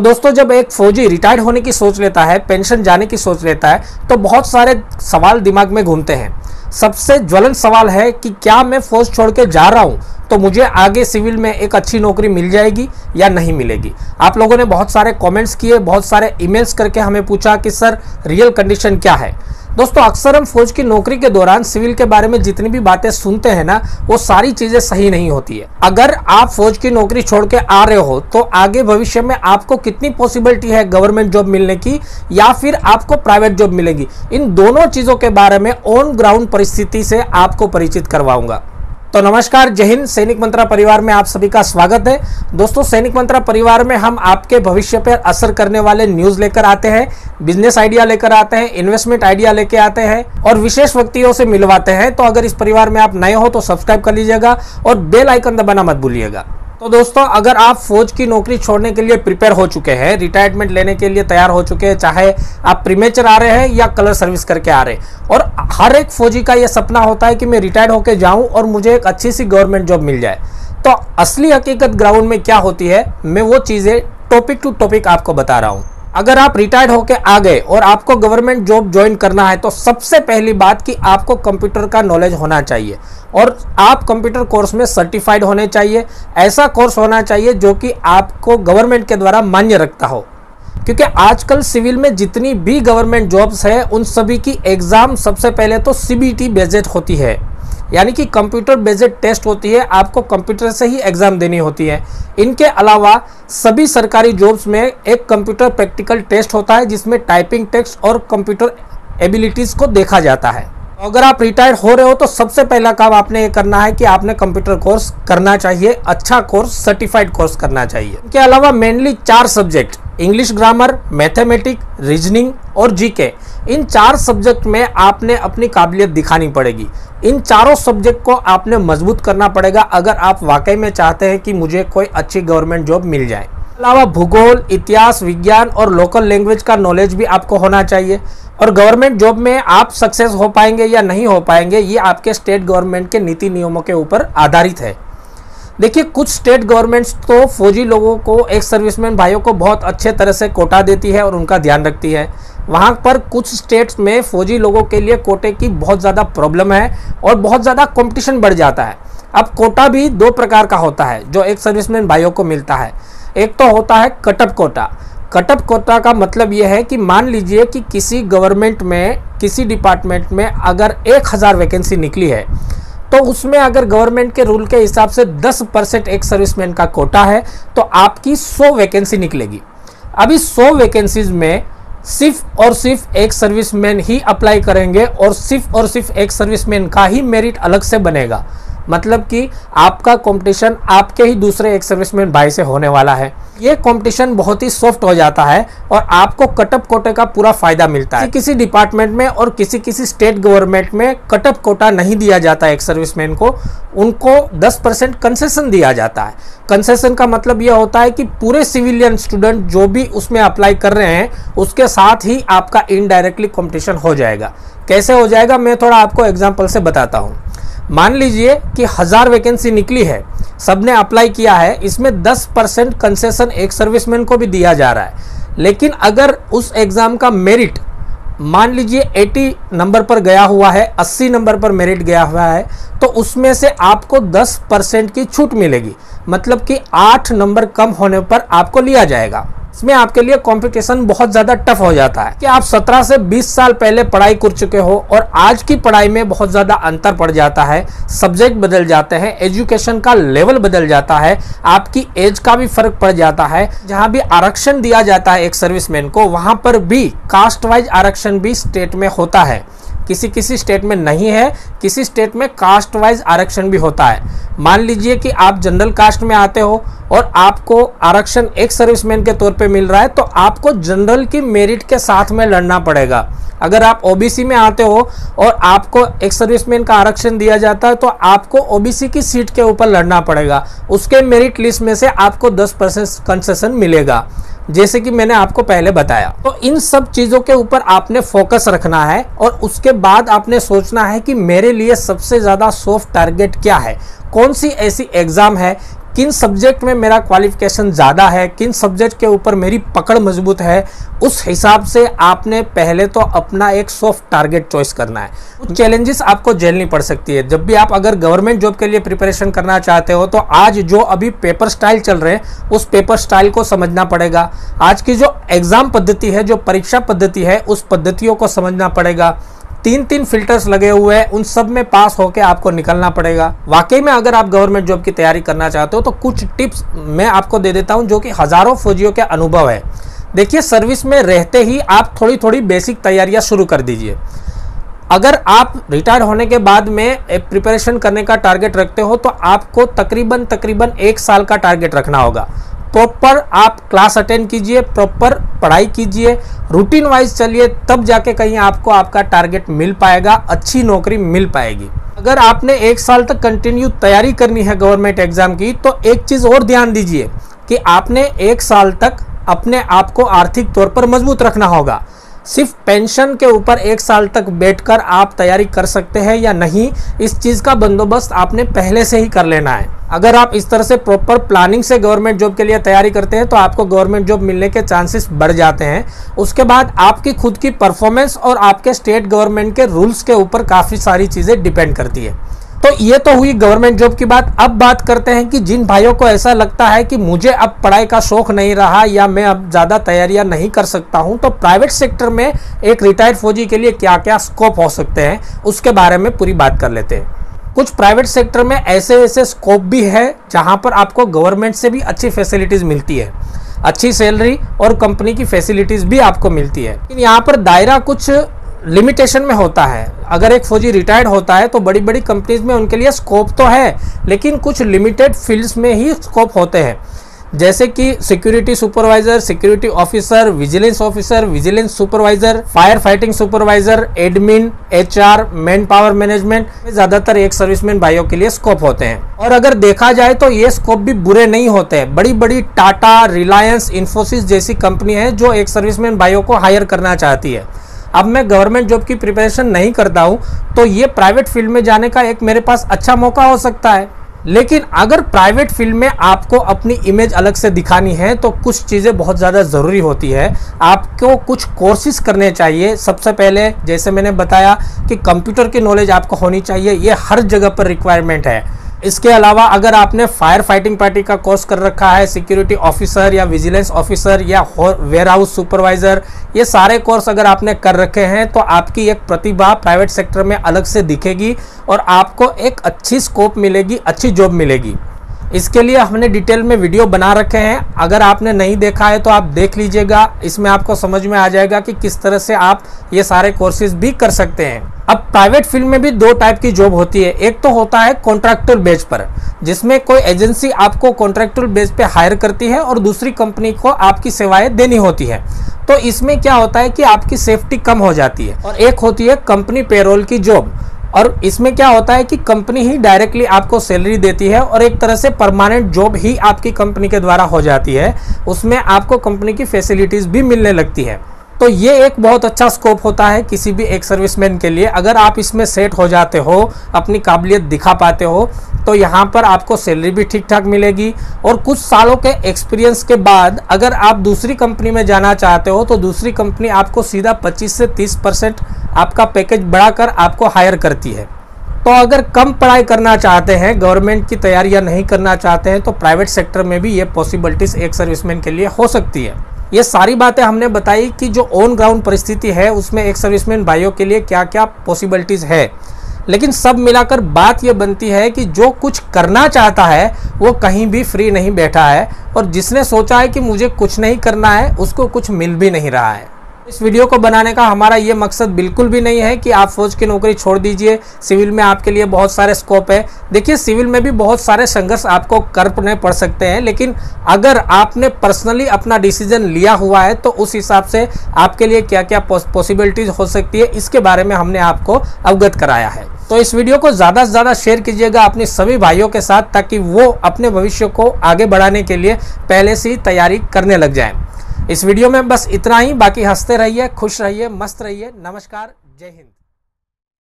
दोस्तों, जब एक फौजी रिटायर्ड होने की सोच लेता है, पेंशन जाने की सोच लेता है, तो बहुत सारे सवाल दिमाग में घूमते हैं। सबसे ज्वलन सवाल है कि क्या मैं फौज छोड़ के जा रहा हूं तो मुझे आगे सिविल में एक अच्छी नौकरी मिल जाएगी या नहीं मिलेगी। आप लोगों ने बहुत सारे कमेंट्स किए, बहुत सारे ईमेल्स करके हमें पूछा कि सर रियल कंडीशन क्या है। दोस्तों, अक्सर हम फौज की नौकरी के दौरान सिविल के बारे में जितनी भी बातें सुनते हैं ना, वो सारी चीजें सही नहीं होती है। अगर आप फौज की नौकरी छोड़ के आ रहे हो तो आगे भविष्य में आपको कितनी पॉसिबिलिटी है गवर्नमेंट जॉब मिलने की या फिर आपको प्राइवेट जॉब मिलेगी, इन दोनों चीजों के बारे में ऑन ग्राउंड परिस्थिति से आपको परिचित करवाऊंगा। तो नमस्कार, जय हिंद। सैनिक मंत्रा परिवार में आप सभी का स्वागत है। दोस्तों, सैनिक मंत्रा परिवार में हम आपके भविष्य पर असर करने वाले न्यूज लेकर आते हैं, बिजनेस आइडिया लेकर आते हैं, इन्वेस्टमेंट आइडिया लेकर आते हैं और विशेष व्यक्तियों से मिलवाते हैं। तो अगर इस परिवार में आप नए हो तो सब्सक्राइब कर लीजिएगा और बेल आइकन दबाना मत भूलिएगा। तो दोस्तों, अगर आप फौज की नौकरी छोड़ने के लिए प्रिपेयर हो चुके हैं, रिटायरमेंट लेने के लिए तैयार हो चुके हैं, चाहे आप प्रीमेचर आ रहे हैं या कलर सर्विस करके आ रहे हैं, और हर एक फौजी का यह सपना होता है कि मैं रिटायर्ड होकर जाऊं और मुझे एक अच्छी सी गवर्नमेंट जॉब मिल जाए, तो असली हकीकत ग्राउंड में क्या होती है, मैं वो चीजें टॉपिक टू टॉपिक आपको बता रहा हूं। अगर आप रिटायर्ड होके आ गए और आपको गवर्नमेंट जॉब ज्वाइन करना है तो सबसे पहली बात कि आपको कंप्यूटर का नॉलेज होना चाहिए और आप कंप्यूटर कोर्स में सर्टिफाइड होने चाहिए। ऐसा कोर्स होना चाहिए जो कि आपको गवर्नमेंट के द्वारा मान्य रखता हो, क्योंकि आजकल सिविल में जितनी भी गवर्नमेंट जॉब्स है उन सभी की एग्जाम सबसे पहले तो सीबीटी बेस्ड होती है, यानी कि कंप्यूटर बेस्ड टेस्ट होती है। आपको कंप्यूटर से ही एग्जाम देनी होती है। इनके अलावा सभी सरकारी जॉब्स में एक कंप्यूटर प्रैक्टिकल टेस्ट होता है जिसमें टाइपिंग, टेक्स्ट और कंप्यूटर एबिलिटीज को देखा जाता है। अगर आप रिटायर्ड हो रहे हो तो सबसे पहला काम आपने ये करना है कि आपने कंप्यूटर कोर्स करना चाहिए, अच्छा कोर्स, सर्टिफाइड कोर्स करना चाहिए। इनके अलावा mainly 4 subject, English grammar, mathematics, reasoning और जीके, इन 4 सब्जेक्ट में आपने अपनी काबिलियत दिखानी पड़ेगी। इन चारों सब्जेक्ट को आपने मजबूत करना पड़ेगा अगर आप वाकई में चाहते हैं कि मुझे कोई अच्छी गवर्नमेंट जॉब मिल जाए। अलावा भूगोल, इतिहास, विज्ञान और लोकल लैंग्वेज का नॉलेज भी आपको होना चाहिए। और गवर्नमेंट जॉब में आप सक्सेस हो पाएंगे या नहीं हो पाएंगे ये आपके स्टेट गवर्नमेंट के नीति नियमों के ऊपर आधारित है। देखिए, कुछ स्टेट गवर्नमेंट्स तो फौजी लोगों को, एक सर्विसमैन भाइयों को बहुत अच्छे तरह से कोटा देती है और उनका ध्यान रखती है। वहाँ पर कुछ स्टेट्स में फौजी लोगों के लिए कोटे की बहुत ज़्यादा प्रॉब्लम है और बहुत ज़्यादा कंपटीशन बढ़ जाता है। अब कोटा भी 2 प्रकार का होता है जो एक सर्विसमैन भाइयों को मिलता है। एक तो होता है कटअप कोटा। कटअप कोटा का मतलब यह है कि मान लीजिए कि किसी गवर्नमेंट में, किसी डिपार्टमेंट में अगर 1000 वैकेंसी निकली है तो उसमें अगर गवर्नमेंट के रूल के हिसाब से 10% एक सर्विसमैन का कोटा है तो आपकी 100 वैकेंसी निकलेगी। अभी 100 वैकेंसीज में सिर्फ और सिर्फ एक सर्विसमैन ही अप्लाई करेंगे और सिर्फ एक सर्विसमैन का ही मेरिट अलग से बनेगा। मतलब कि आपका कंपटीशन आपके ही दूसरे एक सर्विसमैन भाई से होने वाला है। ये कंपटीशन बहुत ही सॉफ्ट हो जाता है और आपको कटअप कोटे का पूरा फायदा मिलता है। किसी डिपार्टमेंट में और किसी स्टेट गवर्नमेंट में कटअप कोटा नहीं दिया जाता एक सर्विसमैन को, उनको 10% कंसेशन दिया जाता है। कंसेशन का मतलब यह होता है कि पूरे सिविलियन स्टूडेंट जो भी उसमें अप्लाई कर रहे हैं उसके साथ ही आपका इनडायरेक्टली कंपटीशन हो जाएगा। कैसे हो जाएगा, मैं थोड़ा आपको एग्जाम्पल से बताता हूँ। मान लीजिए कि 1000 वैकेंसी निकली है, सबने अप्लाई किया है, इसमें 10% कंसेशन एक सर्विसमैन को भी दिया जा रहा है। लेकिन अगर उस एग्ज़ाम का मेरिट मान लीजिए 80 नंबर पर गया हुआ है, 80 नंबर पर मेरिट गया हुआ है, तो उसमें से आपको 10% की छूट मिलेगी। मतलब कि 8 नंबर कम होने पर आपको लिया जाएगा। इसमें आपके लिए कंपटीशन बहुत ज़्यादा टफ हो जाता है कि आप 17 से 20 साल पहले पढ़ाई कर चुके हो और आज की पढ़ाई में बहुत ज़्यादा अंतर पड़ जाता है। सब्जेक्ट बदल जाते हैं, एजुकेशन का लेवल बदल जाता है, आपकी एज का भी फर्क पड़ जाता है। जहाँ भी आरक्षण दिया जाता है एक सर्विसमैन को, वहाँ पर भी कास्ट वाइज आरक्षण भी स्टेट में होता है। किसी स्टेट में नहीं है, किसी स्टेट में कास्ट वाइज आरक्षण भी होता है। मान लीजिए कि आप जनरल कास्ट में आते हो और आपको आरक्षण एक सर्विसमैन के तौर पे मिल रहा है तो आपको जनरल की मेरिट के साथ में लड़ना पड़ेगा। अगर आप ओबीसी में आते हो और आपको एक सर्विसमैन का आरक्षण दिया जाता है तो आपको ओबीसी की सीट के ऊपर लड़ना पड़ेगा। उसके मेरिट लिस्ट में से आपको 10% कंसेशन मिलेगा, जैसे कि मैंने आपको पहले बताया। तो इन सब चीज़ों के ऊपर आपने फोकस रखना है और उसके बाद आपने सोचना है कि मेरे लिए सबसे ज़्यादा सॉफ्ट टारगेट क्या है, कौन सी ऐसी एग्ज़ाम है, किन सब्जेक्ट में मेरा क्वालिफिकेशन ज़्यादा है, किन सब्जेक्ट के ऊपर मेरी पकड़ मजबूत है, उस हिसाब से आपने पहले तो अपना एक सॉफ्ट टारगेट चॉइस करना है। कुछ चैलेंजेस आपको झेलनी पड़ सकती है जब भी आप अगर गवर्नमेंट जॉब के लिए प्रिपरेशन करना चाहते हो। तो आज जो अभी पेपर स्टाइल चल रहे हैं उस पेपर स्टाइल को समझना पड़ेगा। आज की जो एग्ज़ाम पद्धति है, जो परीक्षा पद्धति है, उस पद्धतियों को समझना पड़ेगा। 3 फिल्टर्स लगे हुए हैं, उन सब में पास होकर आपको निकलना पड़ेगा। वाकई में अगर आप गवर्नमेंट जॉब की तैयारी करना चाहते हो तो कुछ टिप्स मैं आपको दे देता हूं जो कि हज़ारों फौजियों के अनुभव है। देखिए, सर्विस में रहते ही आप थोड़ी थोड़ी बेसिक तैयारियां शुरू कर दीजिए। अगर आप रिटायर होने के बाद में प्रिपरेशन करने का टारगेट रखते हो तो आपको तकरीबन 1 साल का टारगेट रखना होगा। प्रॉपर आप क्लास अटेंड कीजिए, प्रॉपर पढ़ाई कीजिए, रूटीन वाइज चलिए, तब जाके कहीं आपको आपका टारगेट मिल पाएगा, अच्छी नौकरी मिल पाएगी। अगर आपने 1 साल तक कंटिन्यू तैयारी करनी है गवर्नमेंट एग्जाम की तो एक चीज़ और ध्यान दीजिए कि आपने 1 साल तक अपने आप को आर्थिक तौर पर मजबूत रखना होगा। सिर्फ पेंशन के ऊपर 1 साल तक बैठकर आप तैयारी कर सकते हैं या नहीं, इस चीज़ का बंदोबस्त आपने पहले से ही कर लेना है। अगर आप इस तरह से प्रॉपर प्लानिंग से गवर्नमेंट जॉब के लिए तैयारी करते हैं तो आपको गवर्नमेंट जॉब मिलने के चांसेस बढ़ जाते हैं। उसके बाद आपकी खुद की परफॉर्मेंस और आपके स्टेट गवर्नमेंट के रूल्स के ऊपर काफ़ी सारी चीज़ें डिपेंड करती है। तो ये तो हुई गवर्नमेंट जॉब की बात। अब बात करते हैं कि जिन भाइयों को ऐसा लगता है कि मुझे अब पढ़ाई का शौक नहीं रहा या मैं अब ज़्यादा तैयारियां नहीं कर सकता हूं, तो प्राइवेट सेक्टर में एक रिटायर्ड फौजी के लिए क्या क्या स्कोप हो सकते हैं उसके बारे में पूरी बात कर लेते हैं। कुछ प्राइवेट सेक्टर में ऐसे स्कोप भी है जहां पर आपको गवर्नमेंट से भी अच्छी फैसिलिटीज़ मिलती है, अच्छी सैलरी और कंपनी की फैसिलिटीज़ भी आपको मिलती है। लेकिन यहाँ पर दायरा कुछ लिमिटेशन में होता है। अगर एक फौजी रिटायर्ड होता है तो बड़ी बड़ी कंपनीज में उनके लिए स्कोप तो है, लेकिन कुछ लिमिटेड फील्ड्स में ही स्कोप होते हैं, जैसे कि security supervisor, security officer, vigilance supervisor, fire fighting supervisor, admin, HR, man power management में ज़्यादातर एक सर्विसमैन भाइयों के लिए स्कोप होते हैं। और अगर देखा जाए तो ये स्कोप भी बुरे नहीं होते। बड़ी बड़ी टाटा, रिलायंस, इन्फोसिस जैसी कंपनी है जो एक सर्विसमैन भाइयों को हायर करना चाहती है। अब मैं गवर्नमेंट जॉब की प्रिपरेशन नहीं करता हूँ तो ये प्राइवेट फील्ड में जाने का एक मेरे पास अच्छा मौका हो सकता है। लेकिन अगर प्राइवेट फील्ड में आपको अपनी इमेज अलग से दिखानी है तो कुछ चीज़ें बहुत ज़्यादा ज़रूरी होती है। आपको कुछ कोर्सेज करने चाहिए। सबसे पहले जैसे मैंने बताया कि कंप्यूटर की नॉलेज आपको होनी चाहिए, ये हर जगह पर रिक्वायरमेंट है। इसके अलावा अगर आपने फायर फाइटिंग पार्टी का कोर्स कर रखा है, सिक्योरिटी ऑफिसर या विजिलेंस ऑफिसर या वेयर हाउस सुपरवाइजर, ये सारे कोर्स अगर आपने कर रखे हैं तो आपकी एक प्रतिभा प्राइवेट सेक्टर में अलग से दिखेगी और आपको एक अच्छी स्कोप मिलेगी, अच्छी जॉब मिलेगी। इसके लिए हमने डिटेल में वीडियो बना रखे हैं, अगर आपने नहीं देखा है तो आप देख लीजिएगा। इसमें आपको समझ में आ जाएगा कि किस तरह से आप ये सारे कोर्सेज भी कर सकते हैं। अब प्राइवेट फील्ड में भी 2 टाइप की जॉब होती है। एक तो होता है कॉन्ट्रैक्चुअल बेस पर, जिसमें कोई एजेंसी आपको कॉन्ट्रैक्चुअल बेस पे हायर करती है और दूसरी कंपनी को आपकी सेवाएं देनी होती है। तो इसमें क्या होता है कि आपकी सेफ्टी कम हो जाती है। और एक होती है कंपनी पेरोल की जॉब, और इसमें क्या होता है कि कंपनी ही डायरेक्टली आपको सैलरी देती है और एक तरह से परमानेंट जॉब ही आपकी कंपनी के द्वारा हो जाती है। उसमें आपको कंपनी की फैसिलिटीज़ भी मिलने लगती है। तो ये एक बहुत अच्छा स्कोप होता है किसी भी एक सर्विसमैन के लिए। अगर आप इसमें सेट हो जाते हो, अपनी काबिलियत दिखा पाते हो, तो यहाँ पर आपको सैलरी भी ठीक ठाक मिलेगी। और कुछ सालों के एक्सपीरियंस के बाद अगर आप दूसरी कंपनी में जाना चाहते हो तो दूसरी कंपनी आपको सीधा 25 से 30% आपका पैकेज बढ़ाकर आपको हायर करती है। तो अगर कम पढ़ाई करना चाहते हैं, गवर्नमेंट की तैयारियां नहीं करना चाहते हैं, तो प्राइवेट सेक्टर में भी ये पॉसिबिलिटीज़ एक सर्विसमैन के लिए हो सकती है। ये सारी बातें हमने बताई कि जो ऑन ग्राउंड परिस्थिति है उसमें एक सर्विसमैन भाइयों के लिए क्या क्या पॉसिबिलिटीज़ है। लेकिन सब मिलाकर बात ये बनती है कि जो कुछ करना चाहता है वो कहीं भी फ्री नहीं बैठा है, और जिसने सोचा है कि मुझे कुछ नहीं करना है उसको कुछ मिल भी नहीं रहा है। इस वीडियो को बनाने का हमारा ये मकसद बिल्कुल भी नहीं है कि आप फौज की नौकरी छोड़ दीजिए, सिविल में आपके लिए बहुत सारे स्कोप है। देखिए, सिविल में भी बहुत सारे संघर्ष आपको करने पड़ सकते हैं, लेकिन अगर आपने पर्सनली अपना डिसीजन लिया हुआ है तो उस हिसाब से आपके लिए क्या क्या पॉसिबिलिटीज़ हो सकती है इसके बारे में हमने आपको अवगत कराया है। तो इस वीडियो को ज़्यादा से ज़्यादा शेयर कीजिएगा अपने सभी भाइयों के साथ, ताकि वो अपने भविष्य को आगे बढ़ाने के लिए पहले से ही तैयारी करने लग जाएं। इस वीडियो में बस इतना ही। बाकी हंसते रहिए, खुश रहिए, मस्त रहिए। नमस्कार, जय हिंद।